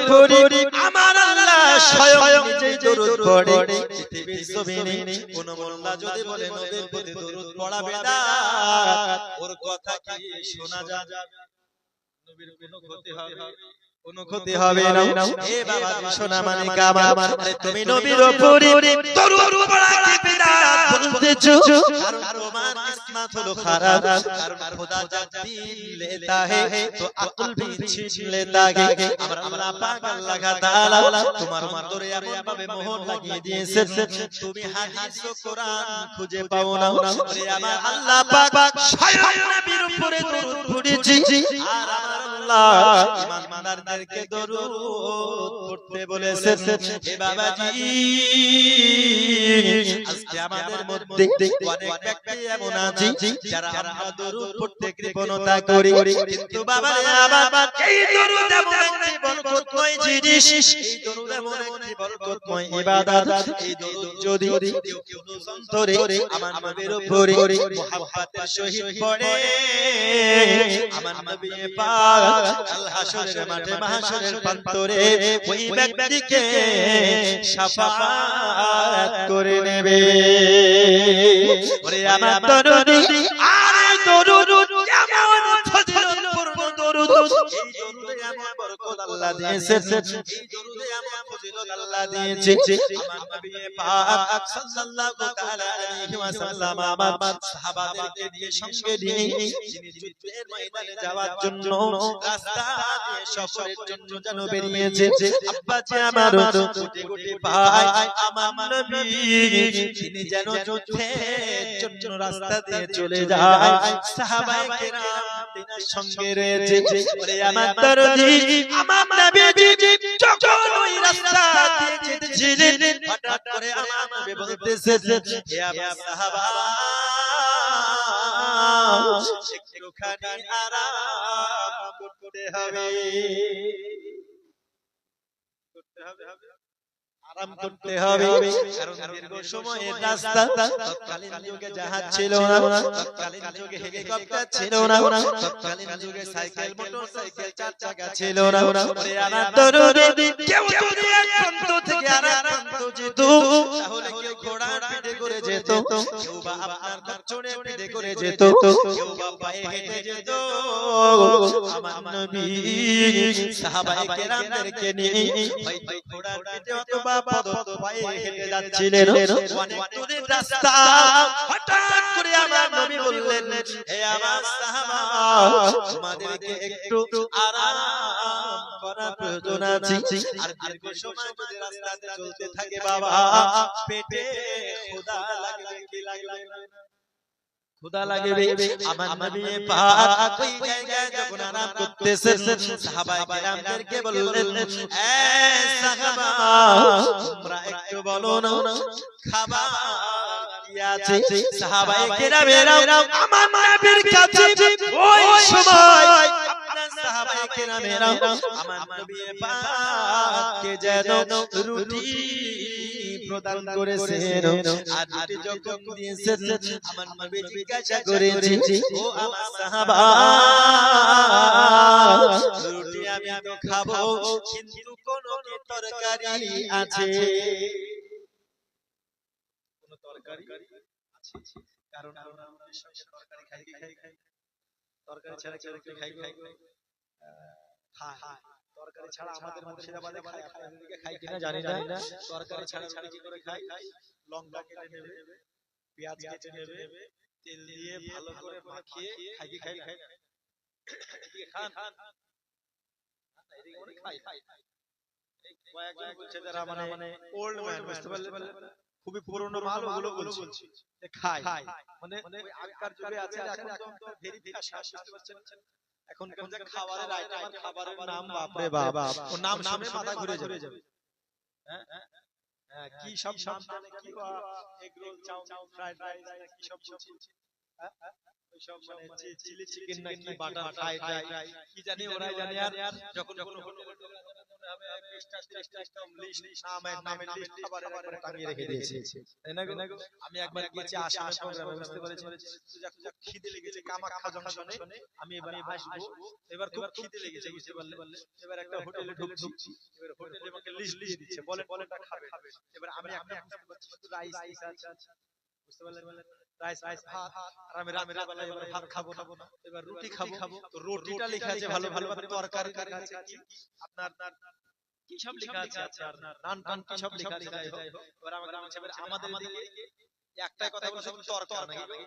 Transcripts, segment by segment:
উপরে আমার আল্লাহ স্বয়ং নিজেই দরুদ পড়ে পৃথিবীর জমিনে কোন মোল্লা যদি বলে নবীর প্রতি দরুদ পড়া বিদআত ওর কথা কি শোনা যাবে নবীর কোনো ক্ষতি হবে কোনো ক্ষতি হবে না এ বাবা সোনা মানিক আমার তুমি নবীর উপরে দরুদ পড়া কি বিদআত বলতেছো কারণ তোমার কিসমত হলো খারাপ কারণ খোদা जब दिल लेता है तो अक्ल भी छीन लेता है আমার আল্লাহ পাক আল্লাহ তাআলা তোমার অন্তরে এমন ভাবে মোহর লাগিয়ে দিয়েছে তুমি হাদিস ও কোরআন খুঁজে পাও না আরে আমার আল্লাহ পাক স্বয়ং নবীর উপরে দরুদ পড়েছি আর আমার আল্লাহ ইমানদারদেরকে দরুদ পড়তে বলেছে হে বাবাজি আজকে আমাদের মধ্যে অনেক ব্যক্তি এমন আছে যারা আমরা দরুদ পড়তে কৃপণতা করি কিন্তু বাবারে আমার এই দরুদ এমন একটি বরকতময় জিনিস এই দরুদ এমন একটি বরকতময় ইবাদত এই দরুদ যদি কেউ অন্তরে আমার নবীর উপরে মুহাব্বতের সহিত পড়ে আমার নবী পাক আল হাসরের মাঠে মাহশরের প্রান্তরে ওই ব্যক্তিকে শাফাআত করে নেবে ওরে আমার দরুদ আরে দরুদ এমন ফজিলতপূর্ণ দরুদ এই দরুদে এমন বরকত আল্লাহ দিয়েছে এই দরুদে এমন ফজিলত আল্লাহ দিয়েছে আমার নবী পাক সাল্লাল্লাহু তাআলা আলাইহি ওয়াসাল্লাম আমার সাহাবাদেরকে নিয়ে সঙ্গে নিয়ে তিনি যুদ্ধের ময়দানে যাওয়ার জন্য রাস্তা দিয়ে সফরের জন্য যেন বেরিয়েছে আব্বাজি আমার কোটি কোটি ভাই আমার নবী তিনি যেন যুদ্ধের জন্য রাস্তা দিয়ে চলে যায় সাহাবায়ে কেরাম তিনার সঙ্গে রয়েছে ওরে আমার দরদি আমার নবী যখন ওই রাস্তা দিয়ে যেতেছিলেন হঠাৎ করে আমার নবী বলতেছে হে আমার সাহাবা একটুখানি আরাম করতে হবে আরাম করতে হবে কারণ দীর্ঘ সময়ের রাস্তা তৎকালীন যুগে জাহাজ ছিল না তৎকালীন যুগে হেলিকপ্টার ছিল না তৎকালীন যুগে সাইকেল মোটরসাইকেল চার চাকা ছিল না ওরে আমার দরুদ কেউ যদি এক প্রান্ত থেকে আরেক প্রান্ত যেত তাহলে কেউ ঘোড়ার পিঠে করে যেত কেউ বা আপনার পেছনে পিঠে করে যেত কেউ বা পায়ে হেঁটে যেত আমার নবী সাহাবায়ে কেরামদেরকে নিয়ে হয়তো ঘোড়ার পিঠে অথবা পায়ে হেঁটে যাচ্ছিলেন অনেক দূরের রাস্তা হঠাৎ করে আমার নবী বললেন হে আমার সাহাবা তোমাদেরকে একটু আরাম করার প্রয়োজন আছে আর দীর্ঘ সময় যদি রাস্তাতে চলতে থাকে বাবা পেটে ক্ষুধা লাগবে কি লাগবে ক্ষুধা লাগবে আমার নবী পাক ওই জায়গায় যখন আরাম করতেছেন সাহাবায়ে কেরামদেরকে বললেন এ সাহাবা তোমরা একটু বলো না খাবার কি আছে সাহাবায়ে কেরামেরা আমার নবীর কাছে ওই সময় আপনার সাহাবায়ে কেরামেরা আমার নবী পাককে যেন রুটি প্রদান করেছেন আর রুটি যখন দিয়েছেন আমার নবী জিজ্ঞাসা করেছেন ও আমার সাহাবা রুটি আমি তো খাবো কিন্তু কোন তরকারি আছে কোন তরকারি আছে কারণ আমরা আমাদের সঙ্গে তরকারি খাই তরকারি ছাড়া কেউ খাই তরকারি ছাড়া আমাদের মুর্শিদাবাদে খাই কিনা জানি না তরকারি ছাড়া কি করে খাই লঙ্কা কেটে নেবে পেঁয়াজ কেটে নেবে তেল দিয়ে ভালো করে মাখিয়ে খাই খান এদিকে খাই এই কয়েকজন বলছে যারা মানে ওল্ড ম্যান বুঝতে পারলেন খুবই পুরনো মাল ওগুলো বলছি যে খাই মানে ওই আগকার যুগে আছে এখন তো ভেরিফিকেশন বুঝতে পারছেন এখন কোন যে খাবারের আইটেম আর খাবারের নাম বাপ রে বাপ ও নাম শুনে মাথা ঘুরে যাবে হ্যাঁ কি সব জানে কি egg roll chowmein fried rice কি সব বলছি হ্যাঁ ওই সব মানে চিলি চিকেন নাকি বাটার ফ্রাইড রাইস কি জানি ওরাই জানে আর যখন হবে নামের লিস্ট খাবারের একবারে টাঙিয়ে রেখে দিয়েছে তাই না আমি একবার গিয়েছি আসামে প্রোগ্রামে বুঝতে পেরেছি যখন খিদে লেগেছে কামাখ্যা জংশনে আমি এবার আসবো এবার খুব খিদে লেগেছে বুঝতে পারলে এবার একটা হোটেলে ঢুকছি হোটেলে আমাকে লিস্ট দিয়ে দিচ্ছে, বলেন কোনটা খাবে। এবার আমি একটা রাইস আছে, বুঝতে পারলেন, রাইস ভাত, আর আমি রাতের বেলা এবার ভাত খাবো না, এবার রুটি খাবো। তো রুটিটা লেখা আছে ভালো ভালো, তরকারি আছে কি আপনার কি সব লেখা আছে, আপনার নান টান কি সব লেখা আছে, যাই হোক। এবার আমাকে বলছে আমাদের দিকে একটাই কথা বলছে তরকারি নাকি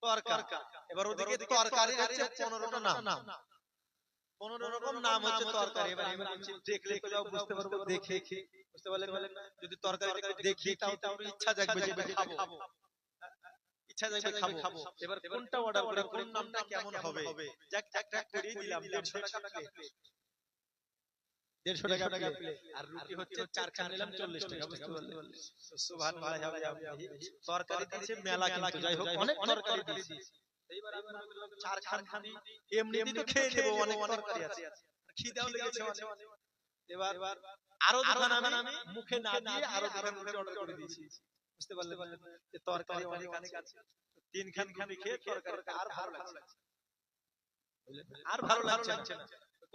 তরকারি। এবার ওদিকে তরকারি আছে 15টা নাম, 15 রকম নাম হচ্ছে তরকারি। এবার আমি বলছি দেখলে যাও বুঝতে পারবো, দেখে বুঝতে পারলেন, যদি তরকারি দেখি তাও ইচ্ছা জাগবে যে খাবো, ইচ্ছা জাগবে খাবো। এবার কোনটা অর্ডার করে কোন নামটা কেমন হবে, যাক একটা করে দিলাম 150 টাকা প্লেট, 150 টাকা প্লেট, আর রুটি হচ্ছে 4 খান নিলাম 40 টাকা, বুঝতে পারলেন। সুবহানাল্লাহ। তরকারি দিয়েছে মেলা, কিন্তু যাই হোক অনেক তরকারি দিয়েছে। এইবার আমি 4 খান এমনিতেই তো খেয়ে নেব, অনেক তরকারি আছে, খিদেও লেগেছে অনেক। এবার আরো দোকান আমি মুখে না দিয়ে আরো দোকান অর্ডার করে দিয়েছি, বুঝতে পারলেন, যে তরকারি অনেক আছে। 3 খান খেয়ে তরকারিটা আর ভালো লাগছে, আর ভালো লাগছে না।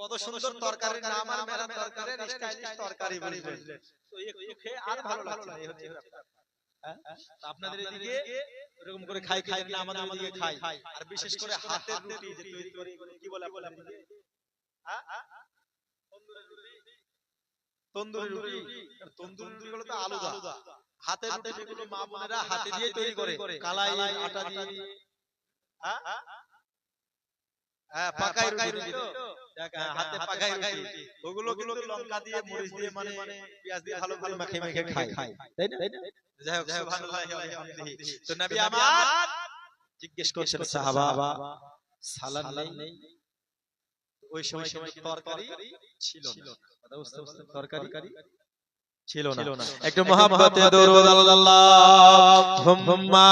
কত সুন্দর তরকারির নাম, আর মেলা তরকারির স্টাইলিশ তরকারি, বুঝলেন। তো একটু খেয়ে আর ভালো লাগছে না, এই হচ্ছে ব্যাপার। আপনাদের এদিকে এরকম করে খাই না, আমাদের এদিকে খাই। আর বিশেষ করে হাতের রুটি যে তৈরি করে, কি বলে আপনাদের, তন্দুরি রুটি। তন্দুরি রুটি গুলো তো আলাদা, হাতের রুটি যেগুলো মা বোনেরা হাতে দিয়ে তৈরি করে, কালাই আটা দিয়ে, পাকাই রুটি তো, হাতে পাকাই রুটি, ওগুলো লঙ্কা দিয়ে মরিচ দিয়ে মানে পেঁয়াজ দিয়ে ভালো করে মেখে খাই, তাই না? যাই হোক, সুবহানাল্লাহ ওয়া বিহামদিহি। তো নবী আমার জিজ্ঞেস করছেন সাহাবা সালাদ নেই? ওই সময় তরকারি ছিল না, কথা বুঝতে পারছেন, তরকারি ছিল না। একটু মহব্বতে দরুদ আল্লাহুম্মা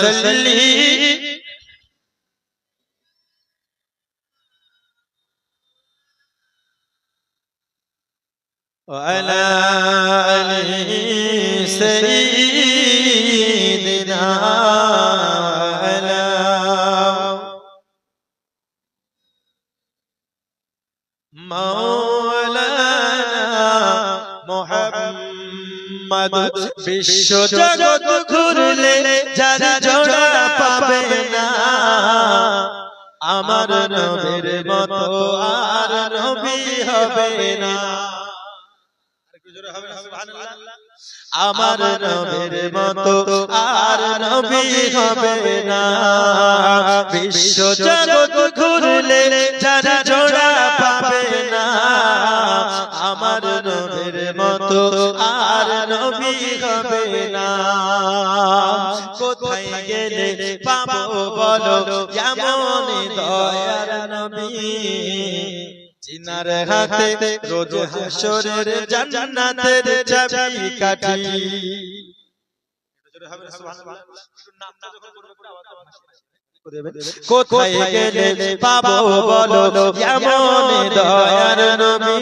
সাল্লি وعلى آل سيدنا وعلى مولانا محمد। বিশ্ব জগৎ ঘুরলে যার জোড়া পাবে না, আমার নবীর মতো আর নবী হবে না। আমার নবীর মতো আর নবী হবে না। বিশ্ব জগৎ ঘুরলে যার জোড়া পাবে না, আমার নবীর মতো আর নবী হবে না। কোথায় গেলে পাবো বলো এমন দয়ার নবী, চিনার হাতে রোজ হাসরের জান্নাতের চাবিকাঠি। কোথায় গেলে পাবো বলো এমন দয়ার নবী,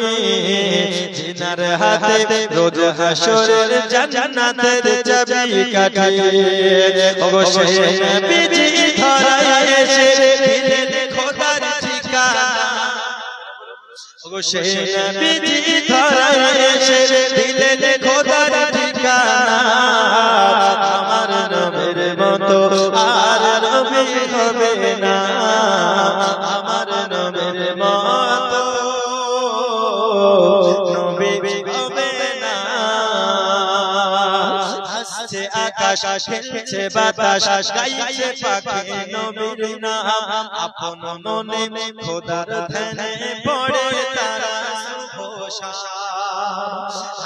চিনার হাতে রোজ হাসরের জান্নাতের চাবিকাঠি। অবশ্যই নবীজি ধরায় এসে দিলেন খোদার ঠিকানা, অবশ্যই নবীজি ধরায় এসে দিলেন খোদার ঠিকানা। আমার নবীর মতো আর নবী হবে না, আমার নবীর মতো নবী হবে না। আসছে আকাশ খেলছে বাতাস, গাইছে পাখি নবীর নাম, আপন মনে খোদার ধ্যানে পড়ে তারা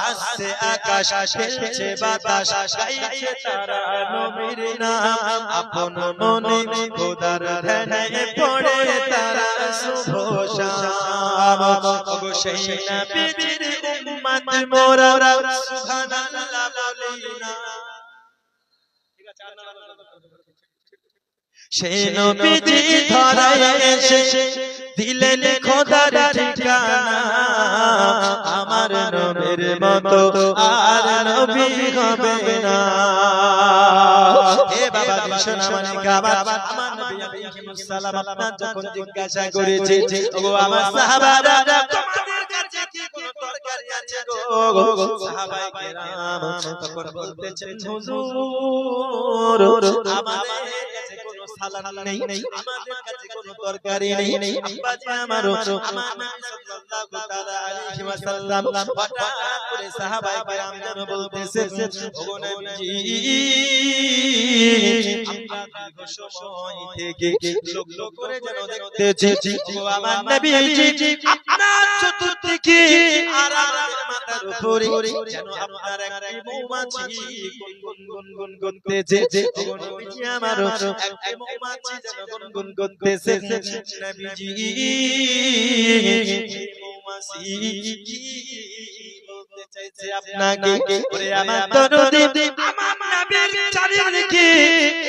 আসছে আকাশ খেলছে বাতাস, গাইছে তারা নবীর নাম, আপন মনে খোদার ধ্যানে পড়ে তারা শুভ শাম। অবশ্যই নবীর উম্মত মোরা সুবহানাল্লাহ বলি না। সেই নবীজি ধরায় এসে দিলেন খোদার ঠিকানা, আমার নবীর মতো আর নবী হবে না। হে বাবা সোনামণি কাবা, আমার নবী আলাইহিস সালাম আপনার যখন জিজ্ঞাসা করেছে, ওগো আমার সাহাবারা তোমাদের কাছে কি কোনো তরকারি সাহাবায়ে কেরাম তখন বলতেছেন হুজুর আমাদের কাছে কোনো সালাদ নেই, আমাদের কাছে কোনো তরকারি নেই। আব্বাজি আমার নবী সাল্লাল্লাহু তাআলা আলাইহি ওয়াসাল্লাম হঠাৎ করে সাহাবায়ে কেরাম যেন বলতেছেন ওগো নবীজি আমরা দীর্ঘ সময় থেকে লক্ষ্য করে যেন দেখতেছি ও আমার নবীজি আপনার চতুর্দিকে আর আমাদের মাথার উপরে যেন আপনার একটি মৌমাছি গুনগুন করতেছে। ও নবীজি আমার একটি মৌমাছি যেন গুনগুন করতেছে। নবীজি মৌমাছি বলতে চাইছে আপনাকে ওরে আমার দরদে আমার নবীর চারিদিকে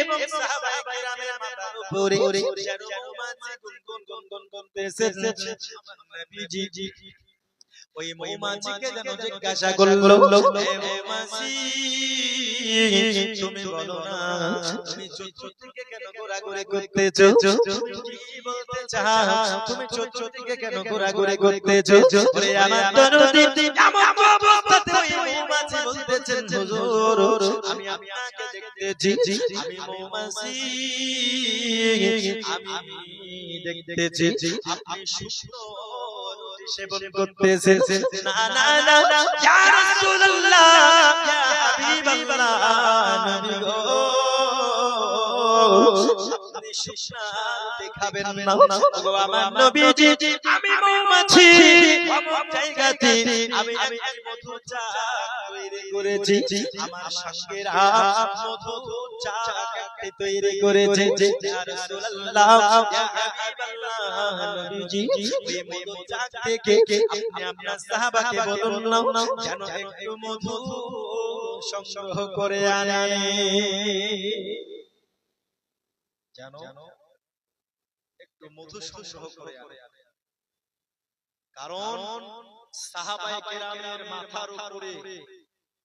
এবং সাহাবায়ে কেরামের মাথার উপরে যেন মৌমাছি গুনগুন করতেছে। নবীজি ওই মৌমাছিকে যেন জিজ্ঞাসা করলো হে মৌমাছি তুমি বলো না তুমি চতুর্দিকে কেন ঘোরাঘুরি করতেছো, তুমি কি বলতে চাও, তুমি চতুর্দিকে কেন ঘোরাঘুরি করতেছো? ওরে আমার দরদে এমন অবস্থাতে ওই মৌমাছি বলতেছেন হুজুর আমি আপনাকে দেখতেছি, আমি মৌমাছি আমি দেখতেছি আপনি শুকনো সেবন করতেছেন। না না না ইয়া রাসূলুল্লাহ ইয়া হাবিবাল্লাহ নবী গো আপনি শুকনা দেখাবেন না গো আমার নবীজি আমি মৌমাছি অমুক জায়গাতে আমি একটি মধু চা তৈরি করেছি, আমার সঙ্গীরা মধু চা তৈরি করেছে। ইয়া রাসূলুল্লাহ ইয়া হাবিবাল্লাহ নবীজি ওই মধু চা থেকে আপনি আপনার সাহাবাকে বলুন না যেন একটু মধু সংগ্রহ করে আনে, জানো একটু মধু সংগ্রহ করে আনে। কারণ সাহাবায়ে কেরামের মাথার উপরে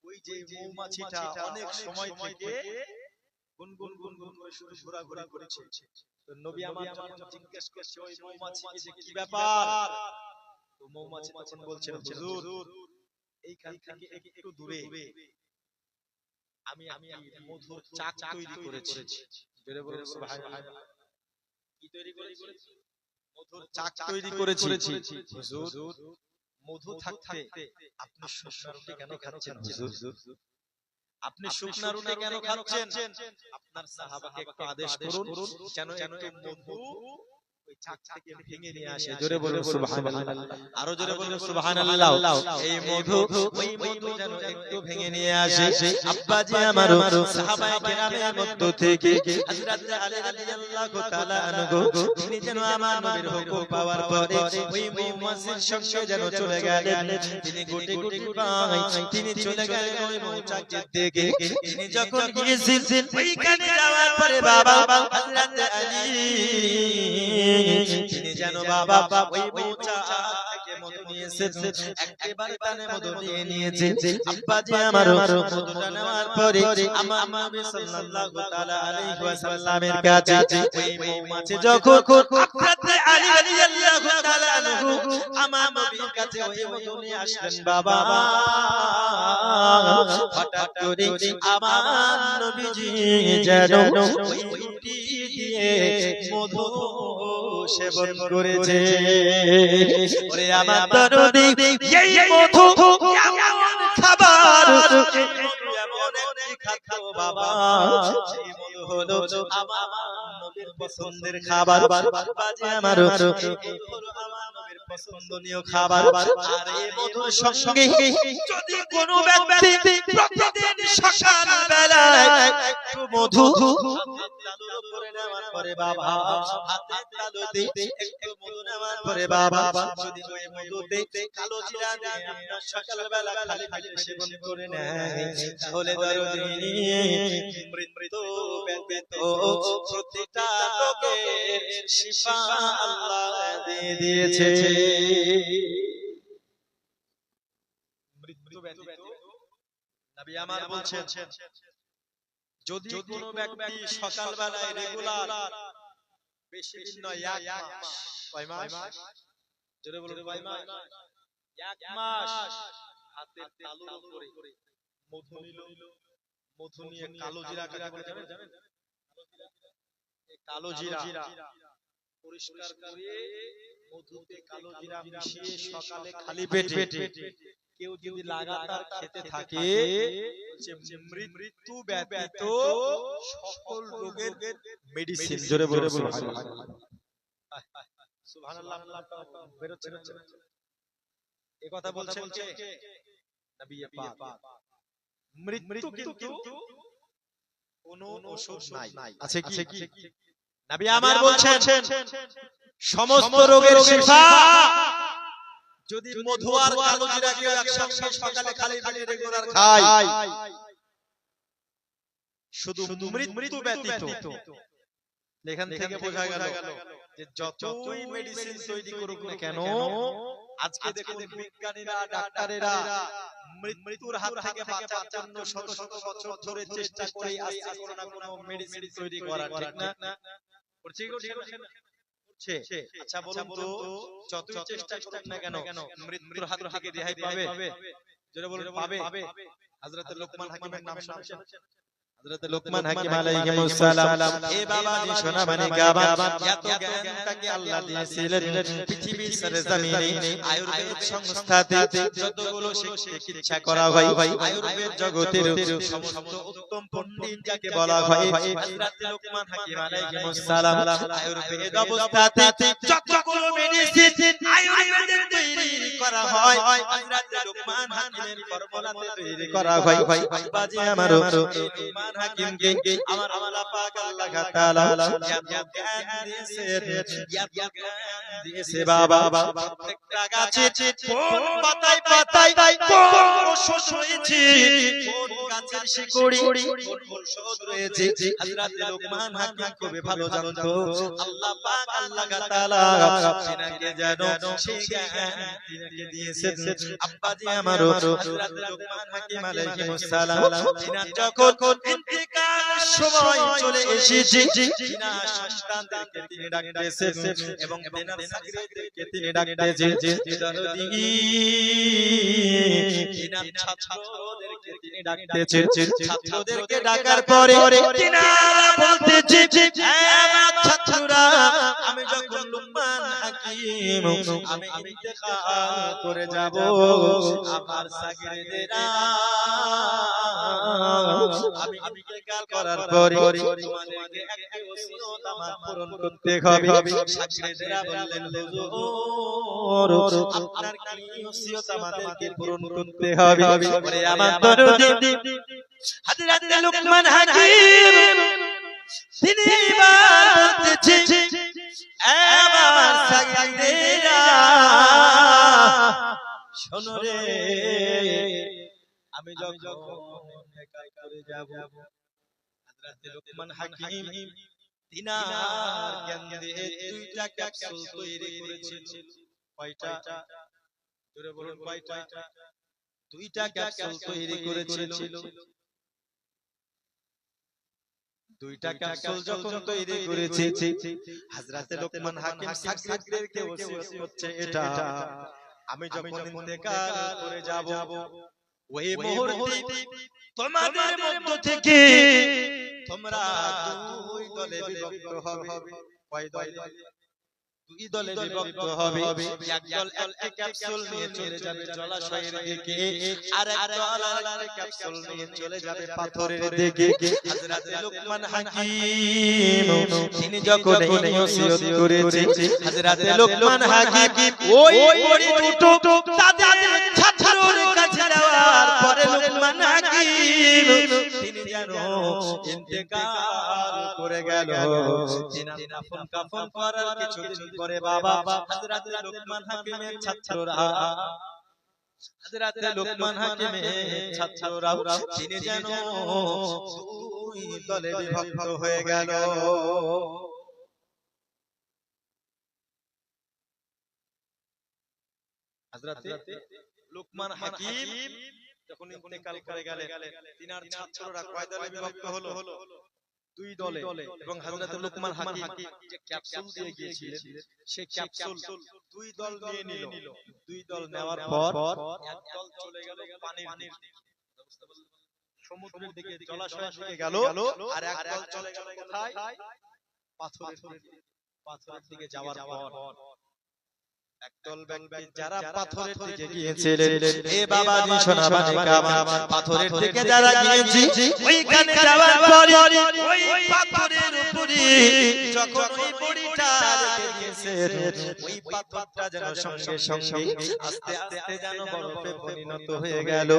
ওই যে মৌমাছিটা অনেক সময় থেকে গুনগুন করে শুধু ঘোরাঘুরি করেছে। তো নবী আমার যখন জিজ্ঞেস করছে ওই মৌমাছিকে যে কি ব্যাপার, তো মৌমাছি তখন বলছেন হুজুর এইখান থেকে একটু দূরে আমি মধুর চাক তৈরি করেছি। জোরে বলুন সুবহানাল্লাহ। কি তৈরি করেছি? মধুর চাক তৈরি করেছি। হুজুর মধু থাকতে আপনি শুকনা রুটি কেন খাচ্ছেন হুজুর? আপনি শুকনা রুটি কেন খাচ্ছেন? আপনার সাহাবাকে একটু আদেশ করুন যেন একটু মধু ওই চাক থেকে ভেঙে নিয়ে আসে। জোরে বলুন সুবহানাল্লাহ। আরো জোরে বলুন সুবহানাল্লাহ। এই মধু ওই মধু যেন একটু ভেঙে নিয়ে আসে। আব্বাজি আমার সাহাবায়ে কেরামের মধ্য থেকে হযরত আলী রাদিয়াল্লাহু তাআলা আনহু তিনি যেন আমার নবীর হুকুম পাওয়ার পরে ওই মৌমাছির সঙ্গে যেন চলে গেলেন। তিনি গুটি গুটি পায় তিনি চলে গেলেন ওই মৌচাকের দিকে। তিনি যখন গিয়েছেন ওইখানে যাওয়ার পরে বাবা হযরত আলী তিনি যেন বাবা ওই মৌচাক থেকে মধু নিয়েছেন, একেবারে টানে মধু নিয়ে নিয়েছেন। আব্বাজি আমার মধুটা নেওয়ার পরে আমার নবী সাল্লাল্লাহু তাআলা আলাইহি ওয়াসাল্লামের কাছে ওই মৌমাছি যখন হযরত আলী রাদিয়াল্লাহু তাআলা আনহু আমার নবীর কাছে ওই মধু নিয়ে আসলেন বাবা, হঠাৎ করে আমার নবীজি যেন ওই রুটি দিয়ে মধু সেবন করেছে। ওরে আমার দরদে এই মধু এমন খাবার এমন একটি খাদ্য বাবা, সেই মধু হলো আমার নবীর পছন্দের খাবার। বাবাজি আমার এই হলো আমার নবীর পছন্দনীয় খাবার। আর এই মধুর সঙ্গে যদি কোনো ব্যক্তি প্রতিদিন সকাল বেলায় একটু মধু তালুর উপরে নেওয়ার পরে বাবা হাতে তালুতে একটু মধু নেওয়ার পরে বাবা যদি ওই মধুতে কালো জিরা দিয়ে আপনার সকাল বেলা খালি পেটে সেবন করে নেয় তাহলে দরদিনী মৃত্যু ব্যতীত প্রতিটা রোগের শিফা আল্লাহ দিয়ে দিয়েছে। মৃত্যু ব্যতীত নবী আমার বলছেন যদি কোনো ব্যক্তি সকাল বেলায় রেগুলার বেশি দিন নয় এক মাস, কয় মাস? জোরে বলুন কয় মাস? এক মাস হাতের তালুর উপরে মধু নিল, মধু নিয়ে কালো জিরা কাকে বলে জানেন? এই কালো জিরা পরিষ্কার করে মধুতে কালো জিরা মিশিয়ে সকালে খালি পেটে কেউ যদি লাগাতার খেতে থাকে যে মৃত্যু ব্যতীত সকল রোগের মেডিসিন। জোরে বলে সুবহানাল্লাহ। সুবহানাল্লাহ বেরোচ্ছে না? এই কথা বলছেন কে? নবী পাক। মৃত্যু কিন্তু কোনো ওষুধ নাই, আছে কি? নবী আমার বলছেন সমস্ত রোগের শিফা যদি মধু আর কালো জিরা কেউ একসঙ্গে সকালে খালি পেটে রেগুলার খায়, শুধু মৃত্যু ব্যতীত। এখান থেকে বোঝা গেল যে যতই মেডিসিন তৈরি করুক না কেন, আজকে দেখুন বিজ্ঞানীরা, ডাক্তারেরা মৃত্যুর হাত থেকে বাঁচার জন্য শত শত বছর ধরে চেষ্টা করে আসছে কোনো না কোনো মেডিসিন তৈরি করার, ঠিক না? করছে কি করছে না? করছে। আচ্ছা বলুন তো, যতই চেষ্টা করুক না কেন মৃত্যুর হাত থেকে রেহাই পাবে? যারা বলেন পাবে। হযরত লোকমান হাকিমের নাম শুনেছেন? হযরত লোকমান হাকিম আলাইহিস সালাম, এ বাবা জি শোনা মানে গাবা, এত জ্ঞানটাকে আল্লাহ দিয়েছিলেন পৃথিবীর সরজমিনে আয়ুর্বেদ সংস্থাতে যতগুলো চিকিৎসা করা হয়, আয়ুর্বেদ জগতের সমস্ত উত্তম পণ্ডিত যাকে বলা হয় হযরত লোকমান হাকিম আলাইহিস সালাম, আয়ুর্বেদ অবস্থাতে যতগুলো মেডিসিন আয়ুর্বেদের তৈরি করা হয় হযরত লোকমান হাকিমের ফর্মুলাতে তৈরি করা হয়। বাজি আমার লোকমান হাকিমকে আমার আল্লাহ পাক আল্লাহ তাআলা এত জ্ঞান দিয়েছে বাবা। প্রত্যেকটা গাছে কোন পাতায় পাতায় কোন ওষুধ রয়েছে, কোন গাছের শিকড়ি কোন ঔষধ রয়েছে, হযরত লোকমান হাকিম খুবই ভালো জানতো। আল্লাহ পাক আল্লাহ তাআলা তিনাকে যেন সেই জ্ঞান তিনাকে দিয়েছেন। আব্বাজি আমার হযরত লোকমান হাকিম আলাইহিস সালাম, তিনার যখন ইন্তেকাল সময় চলে এসেছে, তিনার সন্তানদেরকে তিনি ডাকতেছেন এবং তিনার ছাত্রদেরকে তিনি ডাকতেছেন দরদি, তিনার ছাত্রদেরকে তিনি ডাকতেছেন। ছাত্রদেরকে ডাকার পরে তিনারা বলতেছে, হে আমার ছাত্ররা, আমি যখন লোকমান হাকিম আমি ইন্তেকাল করে যাব, আমার ছাত্রদেরা আমি ইন্তেকাল করার পরে তোমাদেরকে একটা ওসিয়ত আমার পূরণ করতে হবে। ছাত্রদেরা বললেন, হুজুর আপনার কি ওসিয়ত আমাদেরকে পূরণ করতে হবে? বলে আমার দরদি হযরত লোকমান হাকিম তিনি বলতেছে, আমার ছাত্রদেরা শোনো রে, আমি যখন ইন্তেকাল করে যাব, হযরত লোকমান হাকিম তিনার জ্ঞান দিয়ে দুইটা ক্যাপসুল তৈরি করেছিল। কয়টা? জোরে বলুন কয়টা? দুইটা ক্যাপসুল তৈরি করেছিল। দুইটা ক্যাপসুল যখন তৈরি করেছে, হযরত লোকমান হাকিম ছাত্রদেরকে ওসিয়ত করছে, এটা আমি যখন ইন্তেকাল করে যাব, ওই মুহূর্তে তোমাদের মধ্য থেকে তোমরা দুই দলে বিভক্ত হবে। কয় দলে? দুই দলে বিভক্ত হবে। একদল একটা ক্যাপসুল নিয়ে চলে যাবে জলাশয়ের দিকে, আর একদল আরেকটা ক্যাপসুল নিয়ে চলে যাবে পাথরের দিকে। হযরত লোকমান হাকিম তিনি যখন এই ওসিয়ত করেছে, হযরত লোকমান হাকিম ওই বড়ি দুটো তাদের ছাত্রর কাছে দেওয়ার পরে লোকমান হাকিম তিনি যেন ইন্তেকাল করে গেল। তিনার দাফন কাফন করার কিছুদিন পরে বাবা হযরত লোকমান হাকিমের ছাত্ররা, হযরত লোকমান হাকিমের ছাত্ররা তিনি যেন দুই দলে বিভক্ত হয়ে গেল। হযরত লোকমান হাকিম যখন ইন্তেকাল করে গেলেন, তিনার ছাত্ররা কয় দলে বিভক্ত হলো? দুই দলে। এবং হযরত লোকমান হাকিম যে ক্যাপসুল দিয়ে গিয়েছিলেন, সেই ক্যাপসুল দুই দল নিয়ে নিল। দুই দল নেওয়ার পর এক দল চলে গেল পানির দিকে, সমুদ্রের দিকে, জলাশয়ের দিকে গেল, আর এক দল চলে গেল কোথায়? পাথরের দিকে যাওয়ার পর একদল ব্যক্তি যারা পাথরের দিকে গিয়েছিলেন, এ বাবাজি সোনা বালিকা আমার, পাথরের দিকে যারা গিয়েছি ওইখানে যাওয়ার পর ওই পাথরের উপরে যখন ওই বড়িটা রেখে দিয়েছেন, ওই পাথরটা যেন সঙ্গে সঙ্গে আস্তে আস্তে যেন বরফে পরিণত হয়ে গেল।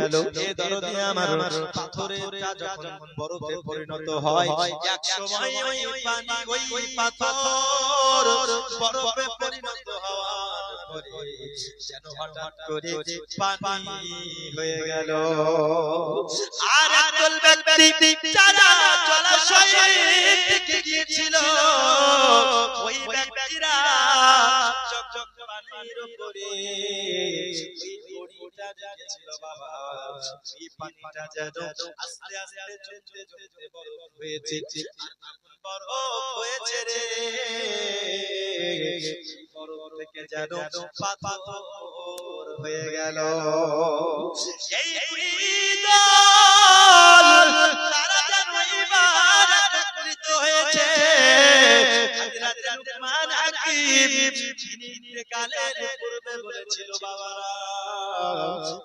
এ দরদি আমার, পাথরেরটা যখন বরফে পরিণত হয়, এক সময় ওই পানি ওই পাথর বরফে পরিণত হওয়ার পরে যেন হঠাৎ করে পানি হয়ে গেল। আর একদল ব্যক্তি যারা জলাশয়ের দিকে গিয়েছিল, ওই ব্যক্তিরা যখন পানির উপরে ওই বড়িটা রেখেছিল বাবা, ওই পানিটা যেন আস্তে আস্তে জমতে জমতে বরফ হয়েছে, বরফ হয়েছে রে, বরফ থেকে যেন পাথর হয়ে গেল। এই দল তারা যেন এবার একত্রিত হয়েছে। হযরত লুকমান হাকিম যিনি ইন্তেকালের পূর্বে বলেছিল, বাবারা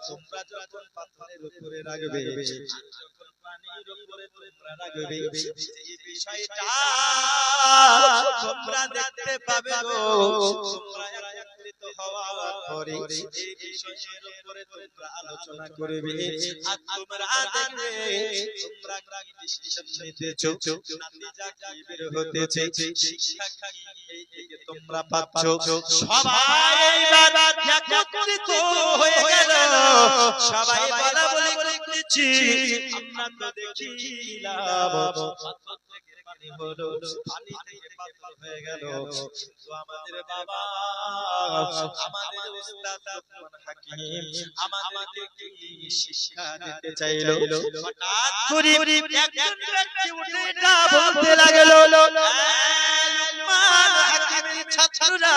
তোমরা যখন পাথরের উপরে রাখবে, যখন পানির উপরে তোমরা রাখবে, এই বিষয়টা তোমরা দেখতে পাবে গো। তোমরা একত্রিত হওয়ার পরে এই বিষয়ের উপরে তোমরা আলোচনা করবে, আর তোমরা দেখবে তোমরা কি ডিসিশন নিতেছো, নাতিজা কি বের হতেছে, শিক্ষা কি তোমরা পাচ্ছো। সবাই এইবার একত্রিত হয়ে গেল, সবাই বলা বলি করতেছি, আমরা তো দেখিলাম পাথর থেকে পানি হলো, পানি থেকে পাথর হয়ে গেল, কিন্তু আমাদের বাবা, আমাদের উস্তাদ লুকমান হাকিম আমাদেরকে শিক্ষা দিতে চাইলো। হঠাৎ করে একজন ব্যক্তি উঠে এটা বলতে লাগলো, লুকমান হাকিমের ছাত্ররা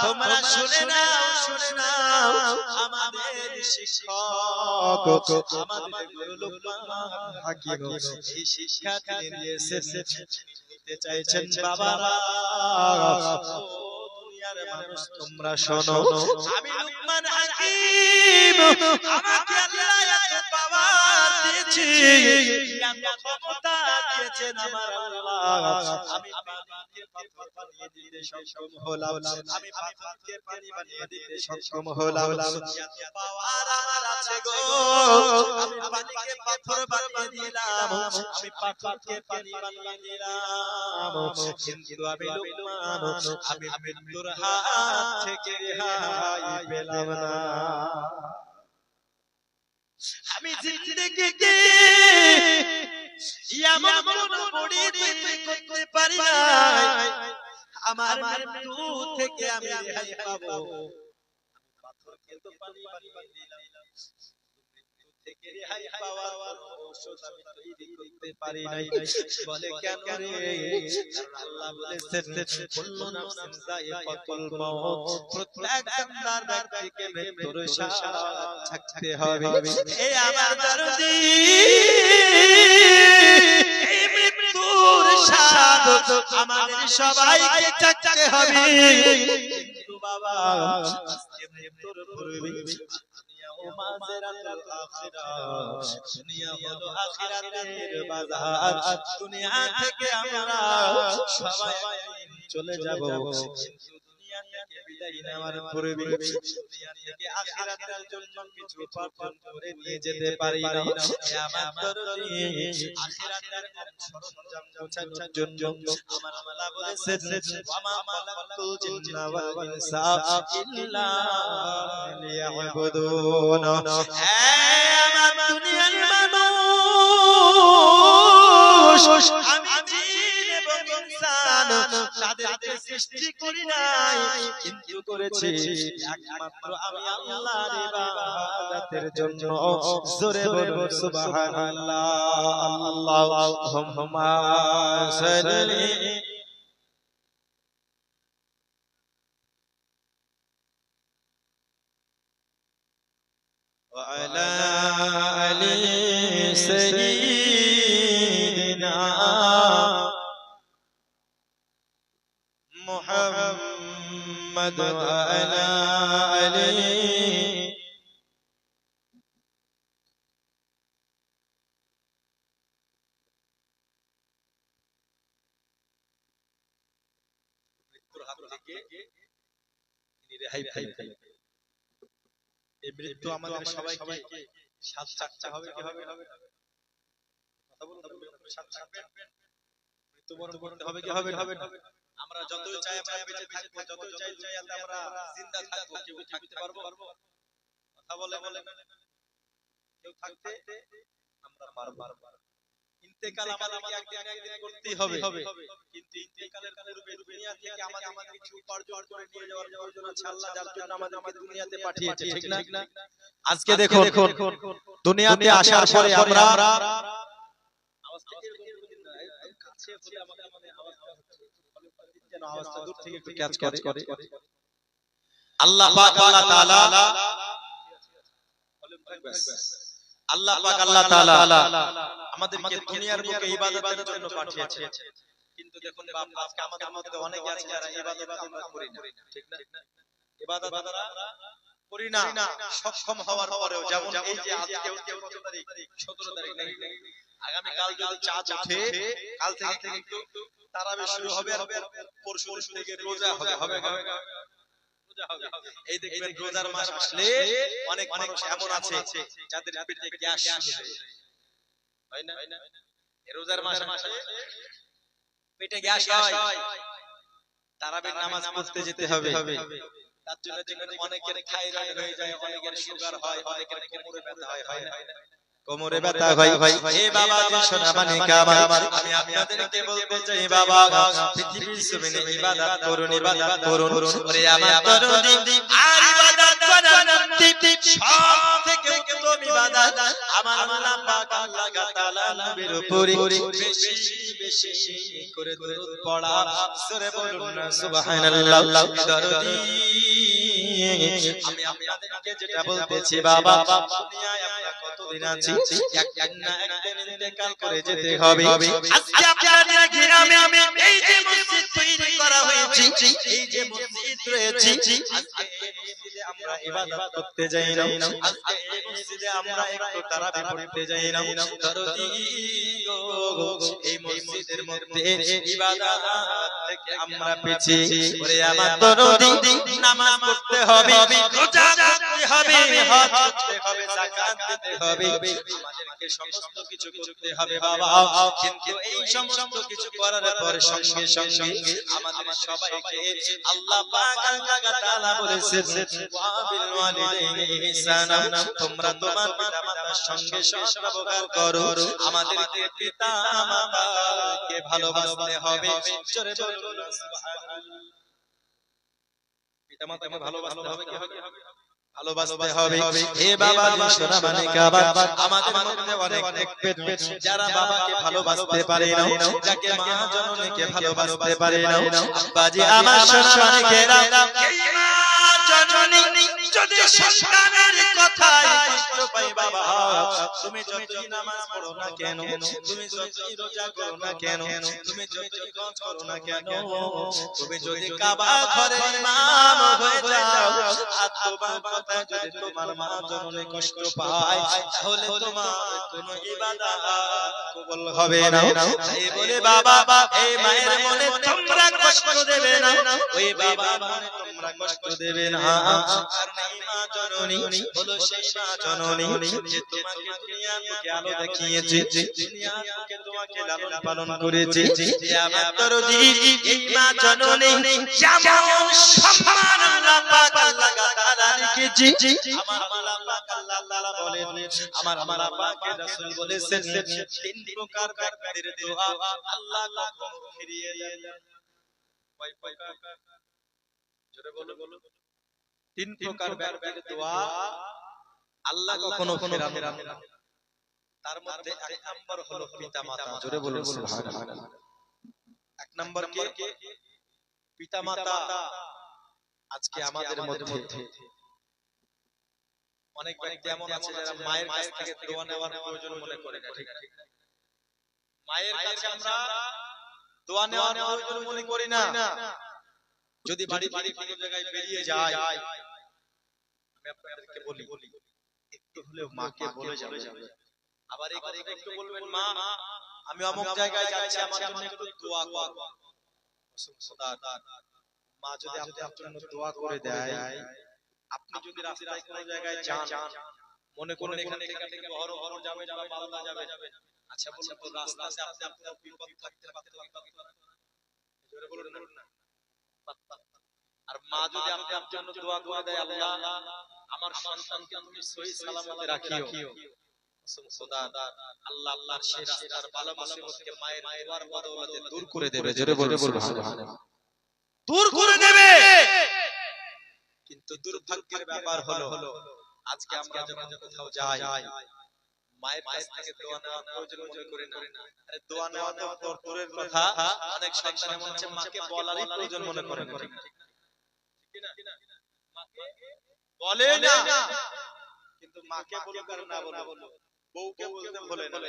তোমরা শুনে নাও, আমাদের শিক্ষক, আমাদের গুরু লুকমান হাকিম এই শিক্ষা দিয়ে দিতে চাইছেন। বাবারা, দুনিয়ার মানুষ তোমরা শোনো, আমি লুকমান হাকিম, আমাকে আল্লাহ এত পাওয়ার দিয়েছে, এত ক্ষমতা দিয়েছেন আমার আল্লাহ, আমি পানিকে পাথর বানিয়ে দিতে সক্ষম হলাম, আমি পাথরকে পানি বানিয়ে দিতে সক্ষম হলাম। এত পাওয়ার আমার আছে গো, আমি পানিকে পাথর বানিয়ে দিলাম, আমি পাথরকে পানি বানিয়ে দিলাম, কিন্তু আমি লুকমান, আমি মৃত্যুর হাত থেকে রেহাই পেলাম না। আমি জিন্দেগিতে এমন কোন বড়ি তৈরি করতে পারি না, আমার মৃত্যু থেকে আমি রেহাই পাবো। পাথরকে তো পানি বানিয়ে দিলাম, মৃত্যু থেকে রেহাই পাওয়ার ঔষধ আমি তৈরি করতে পারি নাই। বলে কেন রে? আল্লাহ বলেছেন, কুল্লু নাফসিন যায়িকাতুল মাউত, প্রত্যেক বান্দার ব্যক্তিকে মৃত্যুর স্বাদ চাখতে হবে। এ আমার দরদি, এই মৃত্যুর স্বাদ আমাদের সবাইকে চাখতে হবে। কিন্তু বাবা, আজকে মৃত্যুর পূর্বে দুনিয়া হলো আখিরাতের বাজার, দুনিয়া থেকে আমরা সবাই চলে যাব, কিন্তু দুনিয়া থেকে বিদায় নেওয়ার পূর্বে দুনিয়া থেকে আখিরাতের জন্য কিছু উপার্জন করে নিয়ে যেতে পারি না। আমার দরদি, আখিরাতের সরঞ্জাম গোছানোর জন্য আমার আল্লাহ বলেছেন, ওয়ামা খালাকাতুল জিন্না ওয়াল ইনসা ইল্লা লিয়াবুদুন। আমার দুনিয়ার মানুষ, আমি জিন এবং ইনসান তাদেরকে সৃষ্টি করি নাই, কিন্তু করেছি একমাত্র আমি আল্লাহর ইবাদতের জন্য। জোরে বলুন সুবহানাল্লাহ। আল্লাহুম্মা সাল্লি وعلى آل سيدنا محمد وعلى آل মৃত্যু আমাদের সবাইকে সাথ থাকতে হবে কি হবে কথা বলুন সাথ থাকবেন মৃত্যুবরণ করতে হবে কি হবে আমরা যতই চাই আমরা বেঁচে থাকবো যতই চাই আমরা জিন্দা থাকবো কেউ থাকতে পারবো কথা বলে কেউ থাকতে আমরা পারবো ইন্তেকাল আমাদেরকে একদিন করতেই হবে কিন্তু ইন্তেকালের পূর্বে দুনিয়া থেকে আমাদের কিছু উপার্জন করে নিয়ে যাওয়ার প্রয়োজন আছে আল্লাহ যার জন্য আমাদেরকে দুনিয়াতে পাঠিয়েছে ঠিক না আজকে দেখুন দুনিয়াতে আসার পরে আমরা আওয়াজ থেকে কাছে বলে আমাদের যেন আওয়াজটা দূর থেকে একটু ক্যাচ করে আল্লাহ পাক আল্লাহ তাআলা আল্লাহ পাক আল্লাহ তাআলা আমাদেরকে দুনিয়ার বুকে ইবাদতের জন্য পাঠিয়েছে কিন্তু দেখুন বাপ আজকে আমাদের মধ্যে অনেকে আছে যারা ইবাদত আমরা করি না ঠিক না ইবাদত আমরা করি না সক্ষম হওয়ার পরেও যেমন এই যে আজকে 17 তারিখ আগামী কাল যদি চাঁদ ওঠে কাল থেকে একটু তারাবি শুরু হবে আর পরশু থেকে রোজা হবে এই দেখবেন রোজার মাস আসলে অনেক মানুষ এমন আছে যাদের পেটে গ্যাস হয় না এই রোজার মাসে পেটে গ্যাস হয় তারাবির নামাজ পড়তে যেতে হবে তার জন্য দেখবেন অনেকের থাইরয়েড হয়ে যায় অনেকের সুগার হয় অনেকের কোমরে ব্যথা হয় না কোমরে ব্যথা হয় এ বাবা যে সোনা মানে কাবা আমি আপনাদেরকে বলতে চাই বাবা পৃথিবীর জমিনে ইবাদত করুন ওরে আমার তরুণী আর ইবাদত করার সব থেকে উত্তম ইবাদত আমার আল্লাহ পাক আল্লাহ তাআলা নবীর উপরে বেশি করে দরুদ পড়া জোরে বলুন না সুবহানাল্লাহ তরুণী আমি আপনাদেরকে যেটা বলতেছি বাবা দুনিয়ায় আমরা কতদিন আছি একদিন না একদিন ইন্তেকাল করে যেতে হবে আজকে আপনাদের গ্রামে এই যে মসজিদ তৈরি করা হয়েছে এই যে মসজিদ রয়েছে আজকে এই মসজিদে আমরা ইবাদত করতে যাই না আজকে এই মসজিদে আমরা একটু তারাবি পড়তে যাই না দরদি এই মসজিদের মধ্যে ইবাদত থেকে আমরা পিছিয়ে ওরে আমার দরদি নামাজ পড়তে হবে রোজা রাখতে হবে হজ করতে হবে যাকাত দিতে হবে আমাদেরকে সমস্ত কিছু করতে হবে বাবা কিন্তু এই সমস্ত কিছু করার পর সঙ্গে সঙ্গে আমাদের সবাইকে আল্লাহ পাক আল্লাহ তাআলা বলেছেন ওয়া বিল ওয়ালিদাইনি ইহসানা তোমরা তোমার পিতামাতার সঙ্গে সৎ ব্যবহার করো আমাদেরকে পিতামাতাকে ভালোবাসতে হবে জোরে বলুন সুবহানাল্লাহ পিতামাতাকে ভালোবাসতে হবে কি হবে ভালোবাসতে হবে হে বাবা যে সোনা মানে কাবা আমাদের মধ্যে অনেক যারা বাবাকে ভালোবাসতে পারে না যাকে মা জননীকে ভালোবাসতে পারে না আব্বাজি আমার সোনা মানে কেরা এই মা জননী যদি সন্তানের কথায় কষ্ট পাই বাবা তুমি যতই নামাজ পড়ো না কেন তুমি যতই রোজা করো না কেন তুমি যতই হজ করো না কেন তুমি যদি কাবা ঘরের ইমাম হয়ে যাও আর তোমার কথায় যদি তোমার মা জননী কষ্ট পায় তাহলে তোমার কোনো ইবাদত কবুল হবে না তাই বলে বাবা এই মায়ের মনে তোমরা কষ্ট দেবে না ওই বাবা মনে তোমরা কষ্ট দেবে না কারণ এই মা জননী হলো সেই মা জননী যে তোমাকে দুনিয়ার বুকে আলো দেখিয়েছে দুনিয়ার বুকে তোমাকে লালন পালন করেছে আমার দরদি এই মা জননী যেমন সম্মান আল্লাহ পাক আল্লাহ তাআলা রেখেছে আমার আল্লাহ পাক আল্লাহ তাআলা বলেন আমার পাক রাসূল বলেছেন তিন প্রকার ব্যক্তির দোয়া আল্লাহ কখনো ফিরিয়ে দেন না কয় প্রকার জোরে বলো তিন প্রকার ব্যক্তির দোয়া আল্লাহ কখনো ফেরান না তার মধ্যে এক নাম্বার হলো পিতামাতা জোরে বলুন সুবহানাল্লাহ এক নাম্বার কে পিতামাতা আজকে আমাদের মধ্যে অনেক ব্যক্তি এমন আছে যারা মায়ের কাছ থেকে দোয়া নেওয়ার প্রয়োজন মনে করে না, ঠিক ঠিক? মায়ের কাছে আমরা দোয়া নেওয়ার প্রয়োজন মনে করি না। যদি বাড়ি বাড়ি কোনো জায়গায় বেরিয়ে যায়, আমি আপনাদেরকে বলি একটু হলেও মাকে বলে যাবে। আবার এই কথা একটু বলবেন, মা আমি অমুক জায়গায় যাচ্ছি, আমার জন্য একটু দোয়া করো। মা যদি আপনার জন্য দোয়া করে দেয়, আপনি যদি রাস্তায় কোনো জায়গায় যান, মনে করুন এখান থেকে বহরমপুর যাবে বা মালদা যাবে, আচ্ছা বলুন তো রাস্তাতে আপনি আপনার বিপদ থাকতে পারতেন, জোরে বলুন না। আর মা যদি আপনার জন্য দোয়া করে দেয়, আল্লাহ আমার সন্তানকে তুমি সহি সালামতে রাখিও, আল্লাহ আল্লাহর সেই রাস্তার বালা মুসিবতকে মায়ের দোয়ার বদৌলতে দূর করে দেবে। জোরে বলুন সুবহানাল্লাহ, দূর করে দেবে। কিন্তু দুর্ভাগ্যের ব্যাপার হলো আজকে আমরা যখন কোথাও যাই, মায়ের কাছ থেকে দোয়া নেওয়ার প্রয়োজন মনে করি না। আরে দোয়া নেওয়া তো দূরের কথা, অনেক সন্তান এমন আছে মাকে বলারই প্রয়োজন মনে করে না, ঠিক না? মাকে বলে না, কিন্তু মাকে বলুক আর না বলুক, বউকে বলতে ভুলে না।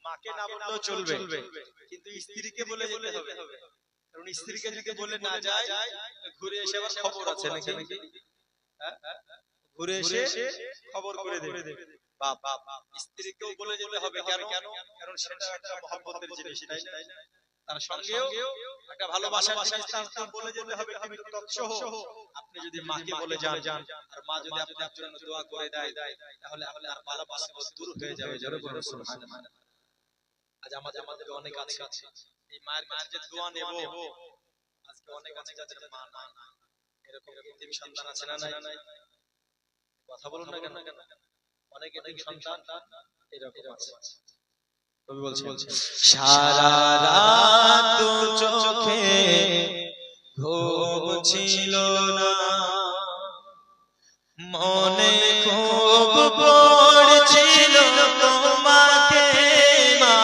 মাকে না বললেও চলবে, কিন্তু স্ত্রীকে বলে যেতে হবে। কারণ স্ত্রীকে যদি বলে না যায়, ঘুরে এসে আবার খবর আছে নাকি, ঘুরে এসে খবর করে দেবে। বাপ স্ত্রীকেও বলে যেতে হবে। কেন? কারণ সেটা একটা মহব্বতের জিনিস, তাই না? তার সঙ্গেও একটা ভালোবাসার জিনিস, তার বলে যেতে হবে। আপনি যদি মাকে বলে যান, আর মা যদি আপনার জন্য দোয়া করে দেয়, তাহলে আপনার ভালোবাসা দূর হয়ে যাবে। জোরে বলুন সুবহানাল্লাহ। আজ আমাদের অনেক আছে এই মায়ের কাছে যে দোয়া নেব, আজকে অনেক আছে যাদের মা নাই, এরকম এতিম সন্তান আছে না নাই? কথা বলুন না কেন? অনেক এতিম সন্তান এরকম আছে। কবি বলছেন, সারা রাত চোখে ঘুম ছিল না, মনে খুব পড়ছিল তোমাকে মা,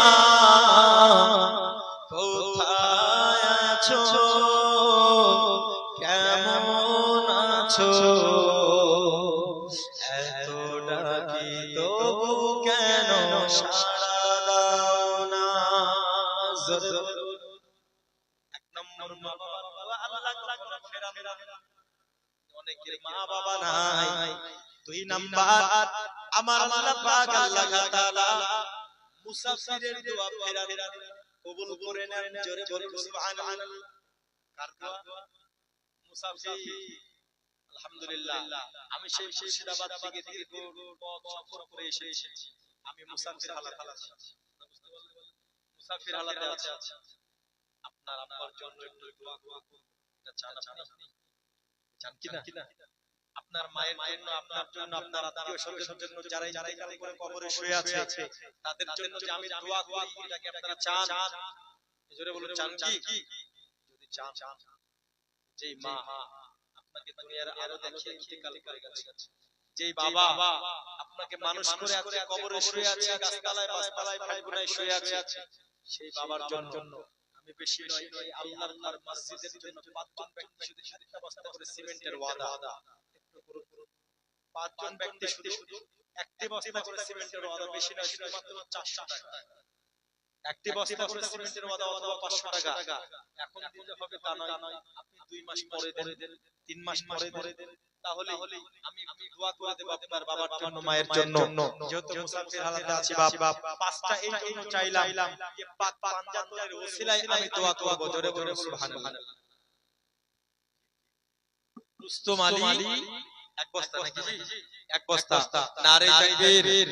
কোথায় আছো, কেমন আছো, এত ডাকি তবু কেন সাড়া দাও না। এক নম্বর মা বাবার দোয়া আল্লাহ ফেরা। অনেকের মা বাবা নাই। দুই নাম্বার আমার আল্লাহ পাক আল্লাহ তাআলা মুসাফিরের দোয়া ফেরা কবুল করে নেন। জোরে বলুন সুবহানাল্লাহ। কার দোয়া? মুসাফির। আলহামদুলিল্লাহ, আমি সেই মুর্শিদাবাদ থেকে দীর্ঘ পথ সফর করে এসেছি। আমি মুসাফির হালাতে আছি। মুসাফির হালাতে আছি। আপনার আব্বার জন্য একটু দোয়া করুন। এটা চান আপনি? চান কিনা? আপনার মায়ের জন্য, আপনার জন্য, আপনার আত্মীয় স্বজনের জন্য, যারা ইন্তেকাল করে কবরে শুয়ে আছে, তাদের জন্য যে আমি দোয়া করি, এটাকে আপনারা চান? জোরে বলুন, চান কি? যদি চান, যেই মা আপনাকে দুনিয়ার আলো দেখিয়ে ইন্তেকাল করে গেছে, যেই বাবা আপনাকে মানুষ করে আজকে কবরে শুয়ে আছে, গাছতলায় বাসতলায় ভাইবোনায় শুয়ে আছে, সেই বাবার জন্য আমি বেশি নয়, এই আল্লাহর ঘর মসজিদের জন্য 5 জন ব্যক্তি শুধু একটা বস্তা করে সিমেন্টের ওয়াদা, পাঁচজন ব্যক্তি শুধু একটি বস্তা করে সিমেন্টের ওয়াদা, বেশি নয়, শুধুমাত্র 400 টাকা। একটি বস্তা করে সিমেন্টের ওয়াদা অথবা 500 টাকা। এখন দিতে হবে তা নয়, আপনি 2 মাস পরে দেন, 3 মাস পরে দেন, তাহলে আমি দোয়া করে দেব আপনার বাবার জন্য, মায়ের জন্য। যেহেতু মুসাফির হালাতে আছি বাপ, 5টা এই জন্য চাইলাম যে পাক পাঞ্জাতের ওসিলায় আমি দোয়া করব। জোরে বলে সুবহানাল্লাহ। রুস্তম আলী এক বস্তা নাকি? এক বস্তা। নারে তাকবীর।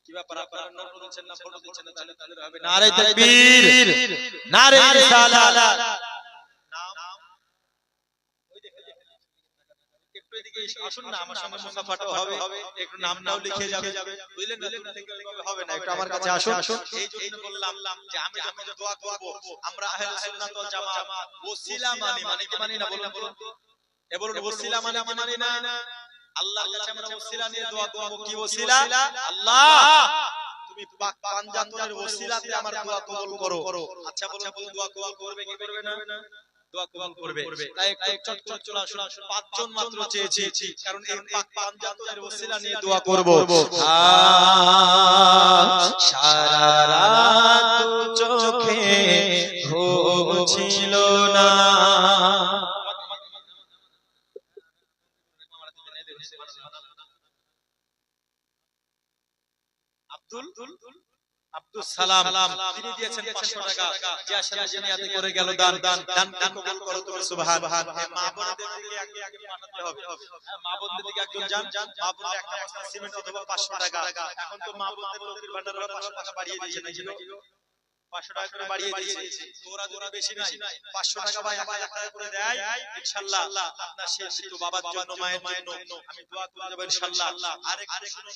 কি ব্যাপার, আপনারা নাম বলছেন না, ফটো দিচ্ছেন না, তাহলে হবে নারে তাকবীর, নারে রিসালাত। নাম ওই দেখে একটু এদিকে আসুন না, আমার সঙ্গে মুসাফাটাও হবে, একটু নামটাও লিখে যাবে, বুঝলেন না? হবে না, একটু আমার কাছে আসুন। এই জন্য বললাম যে আমি যখন দোয়া করব, আমরা আহলে সুন্নাত ওয়াল জামাত ওসিলা মানি কি মানি না? বলুন তো, এবারে ওসিলা মানি না। আল্লাহর কাছে আমরা ওসিলা নিয়ে দোয়া করব। কি ওসিলা? আল্লাহ তুমি পাক পাঞ্জাতনের ওসিলাতে আমার দোয়া কবুল করো। আচ্ছা বলুন, দোয়া কবুল করবে কি করবে না? দোয়া কবুল করবে। তাই একটু চটচট চলে আসুন, পাঁচজন মাত্র চেয়েছি, কারণ এই পাক পাঞ্জাতের ওসিলা নিয়ে দোয়া করব। সারা রাত চোখে ঘুম ছিল না। আব্দুল সালাম তিনি দিয়েছেন 500 টাকা, যে আসলে জিনিয়াতে করে গেল দান কবুল করো তুমি সুবহান। মা বোনদের দিকে আগে পাঠাতে হবে, মা বোনদের দিকে একজন যান, মা বোনদের একটা বস্তা সিমেন্ট অথবা 500 টাকা। এখন তো মা বোনদের লক্ষ্মীর ভান্ডার 500 টাকা বাড়িয়ে দিয়েছে নাকি, 500 টাকা করে বাড়িয়ে দিয়েছে। ওরা যদি বেশি নাই 500 টাকা বা 1000 টাকা করে দেয়, ইনশাআল্লাহ আপনার শেষ মৃত্যু বাবার জন্য, মায়ের জন্য আমি দোয়া করে দেব ইনশাআল্লাহ। আরেকটু শুনুন।